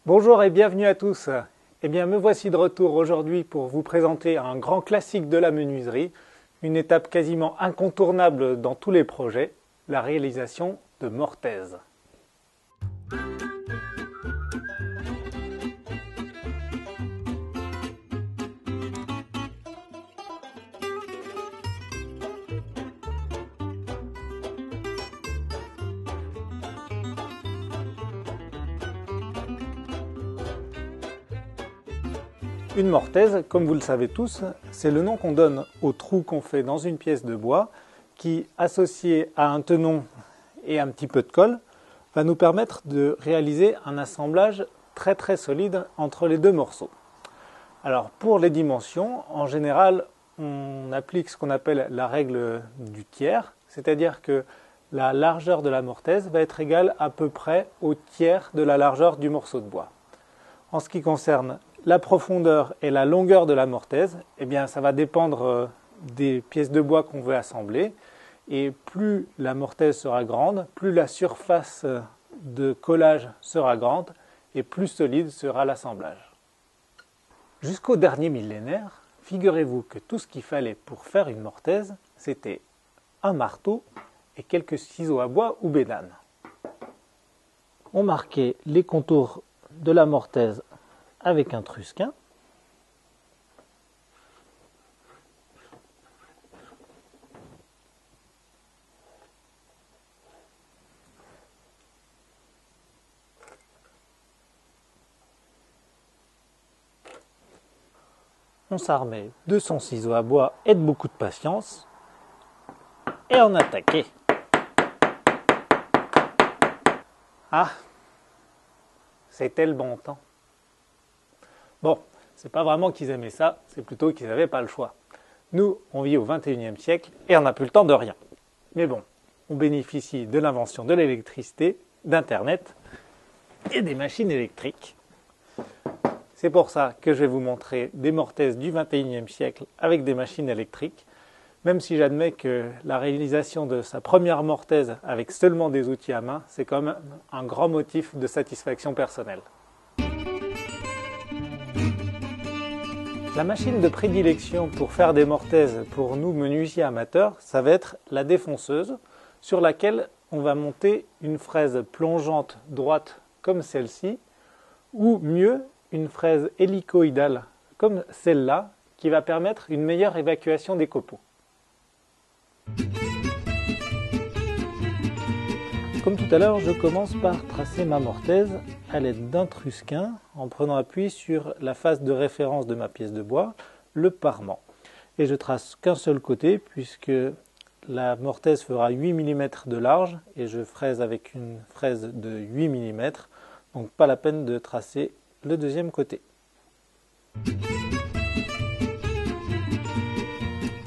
Bonjour et bienvenue à tous. Eh bien, me voici de retour aujourd'hui pour vous présenter un grand classique de la menuiserie, une étape quasiment incontournable dans tous les projets, la réalisation de mortaises. Une mortaise, comme vous le savez tous, c'est le nom qu'on donne au trou qu'on fait dans une pièce de bois qui, associé à un tenon et un petit peu de colle, va nous permettre de réaliser un assemblage très solide entre les deux morceaux. Alors pour les dimensions, en général, on applique ce qu'on appelle la règle du tiers, c'est-à-dire que la largeur de la mortaise va être égale à peu près au tiers de la largeur du morceau de bois. En ce qui concerne la profondeur et la longueur de la mortaise, eh bien, ça va dépendre des pièces de bois qu'on veut assembler. Et plus la mortaise sera grande, plus la surface de collage sera grande et plus solide sera l'assemblage. Jusqu'au dernier millénaire, figurez-vous que tout ce qu'il fallait pour faire une mortaise, c'était un marteau et quelques ciseaux à bois ou bédanes. On marquait les contours de la mortaise avec un trusquin. On s'armait de son ciseau à bois et de beaucoup de patience. Et on attaquait. Ah, c'était le bon temps. Bon, c'est pas vraiment qu'ils aimaient ça, c'est plutôt qu'ils n'avaient pas le choix. Nous, on vit au XXIe siècle et on n'a plus le temps de rien. Mais bon, on bénéficie de l'invention de l'électricité, d'Internet et des machines électriques. C'est pour ça que je vais vous montrer des mortaises du XXIe siècle avec des machines électriques, même si j'admets que la réalisation de sa première mortaise avec seulement des outils à main, c'est quand même un grand motif de satisfaction personnelle. La machine de prédilection pour faire des mortaises pour nous menuisiers amateurs, ça va être la défonceuse sur laquelle on va monter une fraise plongeante droite comme celle-ci ou mieux une fraise hélicoïdale comme celle-là qui va permettre une meilleure évacuation des copeaux. Comme tout à l'heure, je commence par tracer ma mortaise à l'aide d'un trusquin en prenant appui sur la face de référence de ma pièce de bois, le parement. Et je trace qu'un seul côté puisque la mortaise fera 8 mm de large et je fraise avec une fraise de 8 mm, donc pas la peine de tracer le deuxième côté.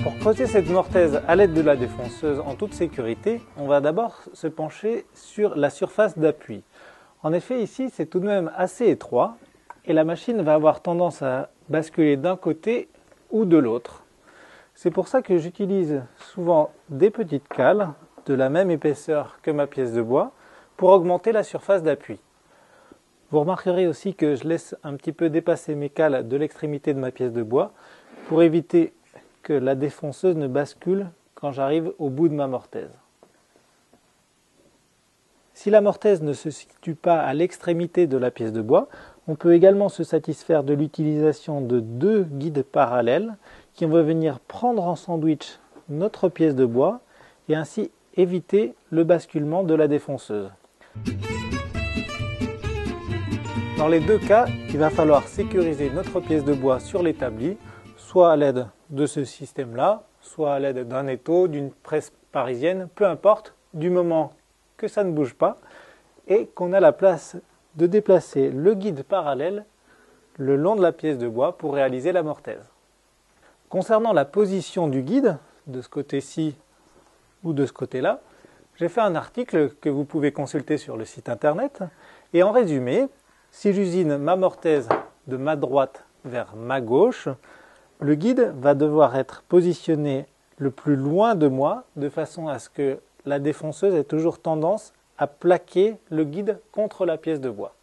Pour creuser cette mortaise à l'aide de la défonceuse en toute sécurité, on va d'abord se pencher sur la surface d'appui. En effet, ici, c'est tout de même assez étroit et la machine va avoir tendance à basculer d'un côté ou de l'autre. C'est pour ça que j'utilise souvent des petites cales de la même épaisseur que ma pièce de bois pour augmenter la surface d'appui. Vous remarquerez aussi que je laisse un petit peu dépasser mes cales de l'extrémité de ma pièce de bois pour éviter que la défonceuse ne bascule quand j'arrive au bout de ma mortaise. Si la mortaise ne se situe pas à l'extrémité de la pièce de bois, on peut également se satisfaire de l'utilisation de deux guides parallèles qui vont venir prendre en sandwich notre pièce de bois et ainsi éviter le basculement de la défonceuse. Dans les deux cas, il va falloir sécuriser notre pièce de bois sur l'établi, soit à l'aide de ce système-là, soit à l'aide d'un étau, d'une presse parisienne, peu importe, du moment que ça ne bouge pas et qu'on a la place de déplacer le guide parallèle le long de la pièce de bois pour réaliser la mortaise. Concernant la position du guide, de ce côté-ci ou de ce côté-là, j'ai fait un article que vous pouvez consulter sur le site internet et en résumé, si j'usine ma mortaise de ma droite vers ma gauche, le guide va devoir être positionné le plus loin de moi de façon à ce que la défonceuse ait toujours tendance à plaquer le guide contre la pièce de bois.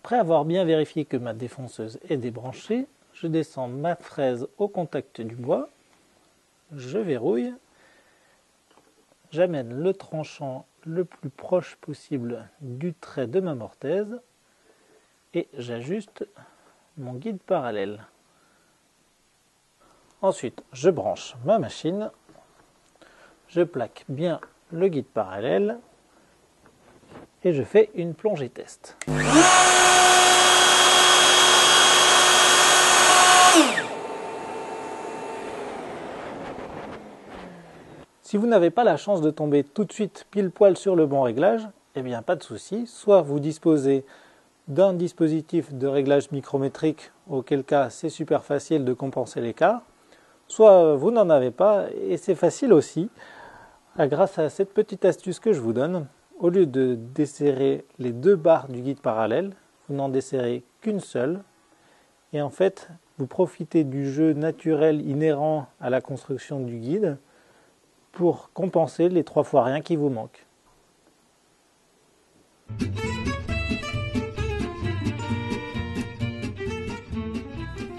Après avoir bien vérifié que ma défonceuse est débranchée, je descends ma fraise au contact du bois, je verrouille, j'amène le tranchant le plus proche possible du trait de ma mortaise et j'ajuste mon guide parallèle. Ensuite, je branche ma machine, je plaque bien le guide parallèle et je fais une plongée test. Si vous n'avez pas la chance de tomber tout de suite pile poil sur le bon réglage, eh bien pas de souci, soit vous disposez d'un dispositif de réglage micrométrique, auquel cas c'est super facile de compenser l'écart, soit vous n'en avez pas et c'est facile aussi, grâce à cette petite astuce que je vous donne. Au lieu de desserrer les deux barres du guide parallèle, vous n'en desserrez qu'une seule et en fait vous profitez du jeu naturel inhérent à la construction du guide pour compenser les 3 fois rien qui vous manquent.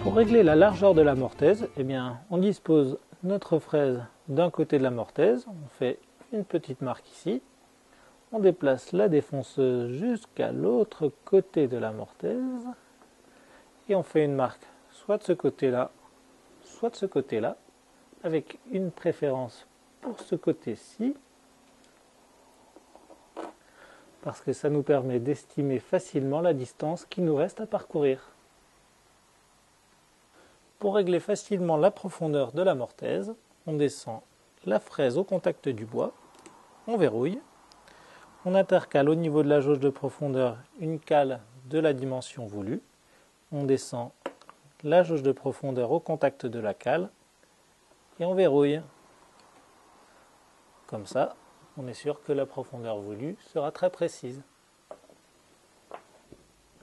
Pour régler la largeur de la mortaise, eh bien, on dispose notre fraise d'un côté de la mortaise, on fait une petite marque ici, on déplace la défonceuse jusqu'à l'autre côté de la mortaise et on fait une marque soit de ce côté-là, soit de ce côté-là, avec une préférence pour ce côté-ci, parce que ça nous permet d'estimer facilement la distance qu'il nous reste à parcourir. Pour régler facilement la profondeur de la mortaise, on descend la fraise au contact du bois, on verrouille, on intercale au niveau de la jauge de profondeur une cale de la dimension voulue, on descend la jauge de profondeur au contact de la cale et on verrouille. Comme ça, on est sûr que la profondeur voulue sera très précise.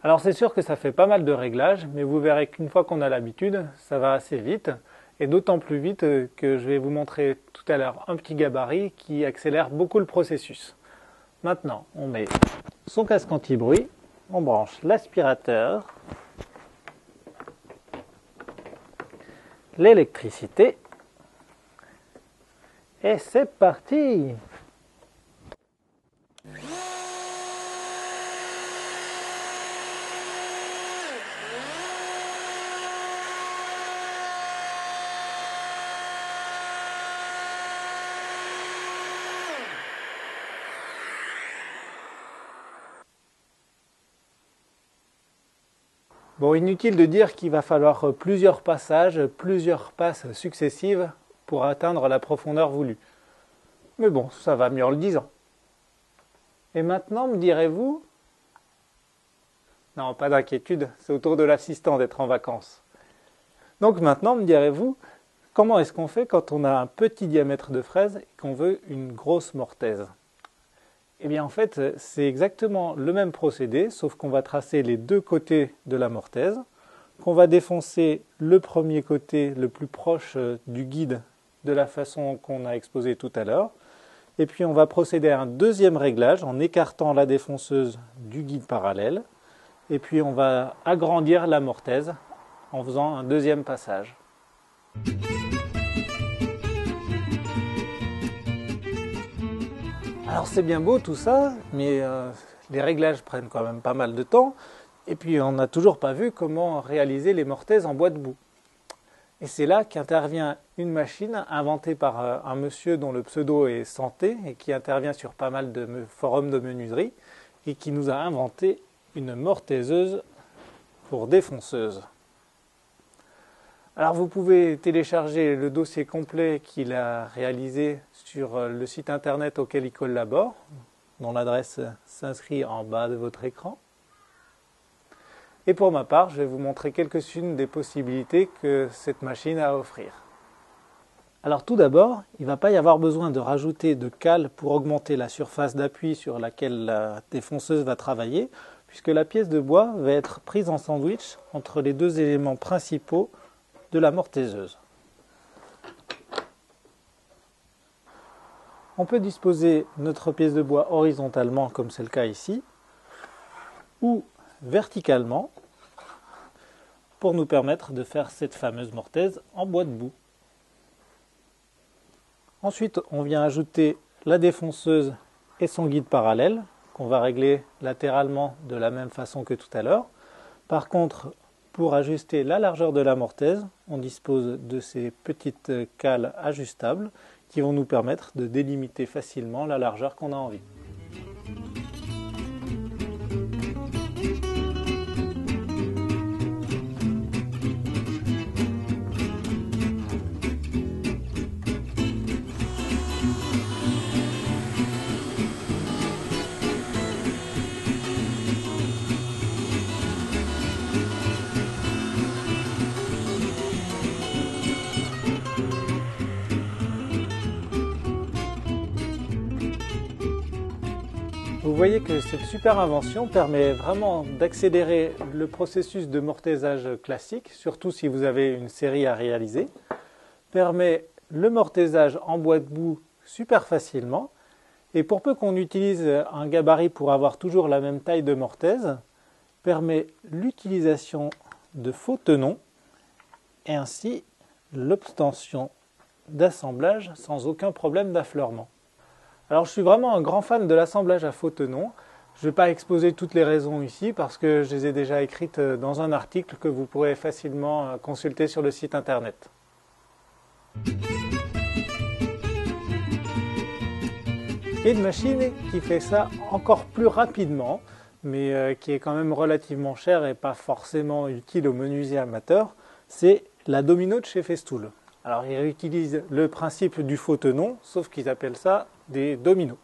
Alors c'est sûr que ça fait pas mal de réglages, mais vous verrez qu'une fois qu'on a l'habitude, ça va assez vite, et d'autant plus vite que je vais vous montrer tout à l'heure un petit gabarit qui accélère beaucoup le processus. Maintenant, on met son casque anti-bruit, on branche l'aspirateur, l'électricité, et c'est parti! Bon, inutile de dire qu'il va falloir plusieurs passages, plusieurs passes successives pour atteindre la profondeur voulue. Mais bon, ça va mieux en le disant. Et maintenant, me direz-vous? Non, pas d'inquiétude, c'est au tour de l'assistant d'être en vacances. Donc maintenant, me direz-vous, comment est-ce qu'on fait quand on a un petit diamètre de fraise et qu'on veut une grosse mortaise? Eh bien en fait, c'est exactement le même procédé, sauf qu'on va tracer les deux côtés de la mortaise, qu'on va défoncer le premier côté le plus proche du guide de la façon qu'on a exposé tout à l'heure, et puis on va procéder à un deuxième réglage en écartant la défonceuse du guide parallèle, et puis on va agrandir la mortaise en faisant un deuxième passage. Alors c'est bien beau tout ça, mais les réglages prennent quand même pas mal de temps, et puis on n'a toujours pas vu comment réaliser les mortaises en bois de boue. Et c'est là qu'intervient une machine inventée par un monsieur dont le pseudo est Santé, et qui intervient sur pas mal de forums de menuiserie, et qui nous a inventé une mortaiseuse pour défonceuse. Alors vous pouvez télécharger le dossier complet qu'il a réalisé sur le site internet auquel il collabore, dont l'adresse s'inscrit en bas de votre écran. Et pour ma part, je vais vous montrer quelques-unes des possibilités que cette machine a à offrir. Alors tout d'abord, il ne va pas y avoir besoin de rajouter de cale pour augmenter la surface d'appui sur laquelle la défonceuse va travailler, puisque la pièce de bois va être prise en sandwich entre les deux éléments principaux de la mortaiseuse. On peut disposer notre pièce de bois horizontalement, comme c'est le cas ici, ou verticalement pour nous permettre de faire cette fameuse mortaise en bois de boue. Ensuite, on vient ajouter la défonceuse et son guide parallèle qu'on va régler latéralement de la même façon que tout à l'heure. Par contre, pour ajuster la largeur de la mortaise, on dispose de ces petites cales ajustables qui vont nous permettre de délimiter facilement la largeur qu'on a envie. Vous voyez que cette super invention permet vraiment d'accélérer le processus de mortaisage classique, surtout si vous avez une série à réaliser, permet le mortaisage en bois de boue super facilement, et pour peu qu'on utilise un gabarit pour avoir toujours la même taille de mortaise, permet l'utilisation de faux tenons et ainsi l'obtention d'assemblage sans aucun problème d'affleurement. Alors je suis vraiment un grand fan de l'assemblage à faux tenons. Je ne vais pas exposer toutes les raisons ici parce que je les ai déjà écrites dans un article que vous pourrez facilement consulter sur le site internet. Et une machine qui fait ça encore plus rapidement, mais qui est quand même relativement chère et pas forcément utile aux menuisiers amateurs, c'est la Domino de chez Festool. Alors ils réutilisent le principe du faux tenon, sauf qu'ils appellent ça des dominos.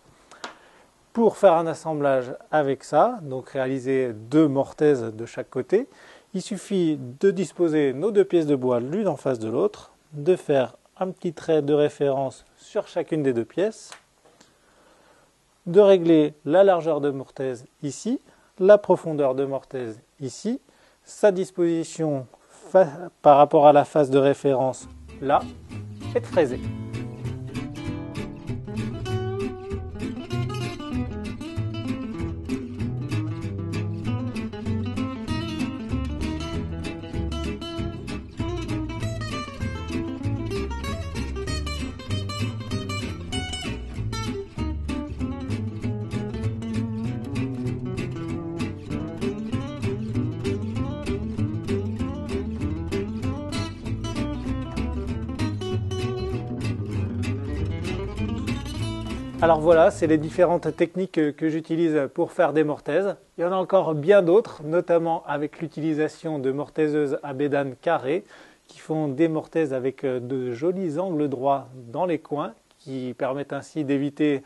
Pour faire un assemblage avec ça, donc réaliser 2 mortaises de chaque côté, il suffit de disposer nos 2 pièces de bois l'une en face de l'autre, de faire un petit trait de référence sur chacune des 2 pièces, de régler la largeur de mortaise ici, la profondeur de mortaise ici, sa disposition par rapport à la face de référence là, et de fraiser. Alors voilà, c'est les différentes techniques que j'utilise pour faire des mortaises. Il y en a encore bien d'autres, notamment avec l'utilisation de mortaiseuses à bédane carrée qui font des mortaises avec de jolis angles droits dans les coins qui permettent ainsi d'éviter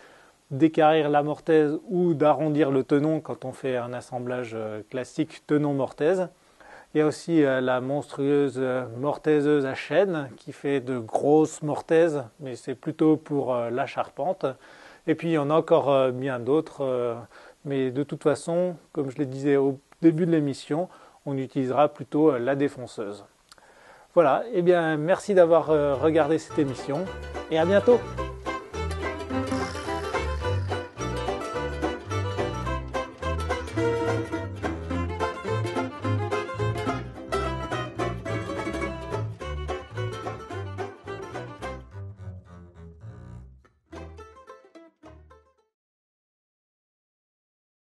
d'équarrir la mortaise ou d'arrondir le tenon quand on fait un assemblage classique tenon-mortaise. Il y a aussi la monstrueuse mortaiseuse à chaîne qui fait de grosses mortaises, mais c'est plutôt pour la charpente. Et puis il y en a encore bien d'autres, mais de toute façon, comme je le disais au début de l'émission, on utilisera plutôt la défonceuse. Voilà, et bien merci d'avoir regardé cette émission et à bientôt.